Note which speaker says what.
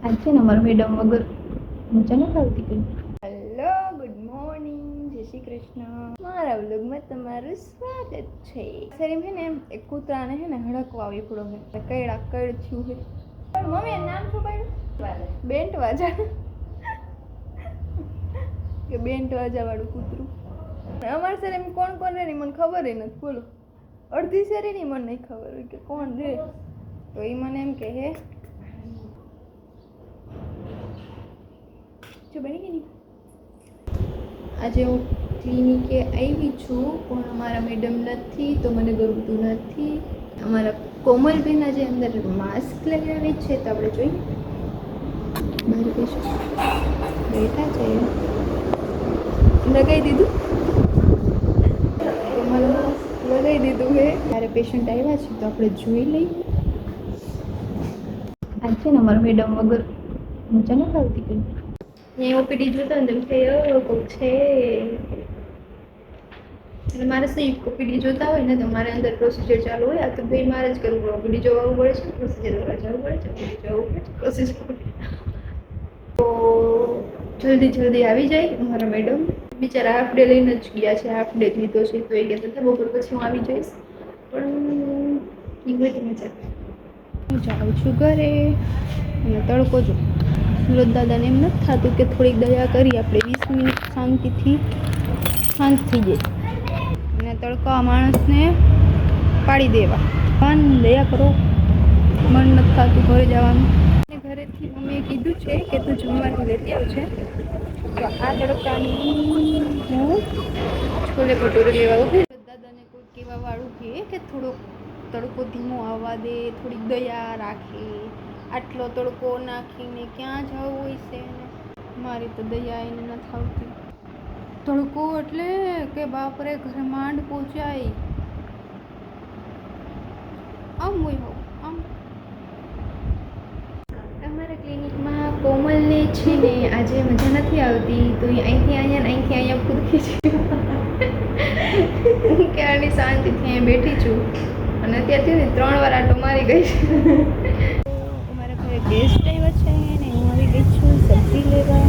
Speaker 1: આજ છે ને અમારા મેડમ વગર મજા નથી આવતી કઈ. હેલો, ગુડ મોર્નિંગ, જય શ્રી કૃષ્ણ. મારા વ્લોગમાં તમારું સ્વાગત છે. શરીમ છે ને એક કૂતરાને છે ને હડકવા આવી પડો છે, કઈડા કઈડ થયું છે. પણ મમ્મી એનું નામ શું પાડ્યું? બેન્ટ વાજા. કે બેન્ટ વાજા વાળું કૂતરું. અમારા શરીર કોણ કોણ રે મને ખબર નથી. બોલો, અડધી શરીર ની મને નહીં ખબર હોય કે કોણ રે. તો એ મને એમ કે હે જો બની ગઈ. આજે હું ક્લિનિકે આવી છું પણ અમારા મેડમ નથી તો મને ગમતું નથી. અમારા કોમલબેન આજે અંદર માસ્ક લગાવી છે તો આપણે જોઈએ. બહાર બેઠા છે, લગાવી દીધું. કોમલ લગાવી દીધું હે. ત્યારે પેશન્ટ આવ્યા છે તો આપણે જોઈ લઈએ. આજ છે ને અમારા મેડમ વગર મજા નથી આવતી કઈ. એ ઓપીડી જોતા ને કે કોક છે એટલે મારે સહી ઓપીડી જોતા હોય ને તો મારે અંદર પ્રોસિજર ચાલુ હોય. આ તો ભાઈ મારે જ કરવું પડે. ઓપીડી જોવું પડે છે, પ્રોસિજર કરવા જવું પડે છે, ઓપીડી જવું પડે છે, પ્રોસિજર તો જલ્દી આવી જાય અમારા મેડમ. બિચારા હાફ ડે લઈને જ ગયા છે, હાફ ડે લીધો છે તો એ કહેતા હતા બપોર પછી હું આવી જઈશ. પણ એ બધી મજા હું જાઉં છું ઘરે. અને તડકો જો સુરત દાદાને એમ નથી થતું કે થોડીક દયા કરી આપણે 20 મિનિટ શાંતિથી શાંત થઈ જાય અને તડકા માણસને પાડી દેવા. ભગવાન દયા કરો, મન નથી થતું ઘરે જવાનું. ઘરેથી મમ્મીએ કીધું છે કે તું જમવાનું લેતી આવશે તો આ તડકાની હું છોલે ભટુરે લેવા ઉભી. દાદાને કોઈ કહેવા વાળું કે થોડોક તડકો ધીમો આવવા દે, થોડીક દયા રાખે. આટલો તડકો નાખીને ક્યાં જવું હોય છે એને. મારી તો દયા એને નથી આવતી. તડકો એટલે કે બાપરે ઘરે માંડ પહોંચાય આમ હોય આમ. અમારા ક્લિનિકમાં કોમલને છે ને આજે મજા નથી આવતી તો એ અહીંથી અહીંયા કૂદકી છે. ક્યારની શાંતિથી અહીંયા બેઠી છું અને અત્યારથી ને 3 વાર આટો મારી ગઈ છે. અમારા ઘરે ગેસ્ટ આવ્યા છે ને હું આવી ગઈ છું સબ્જી લેવા.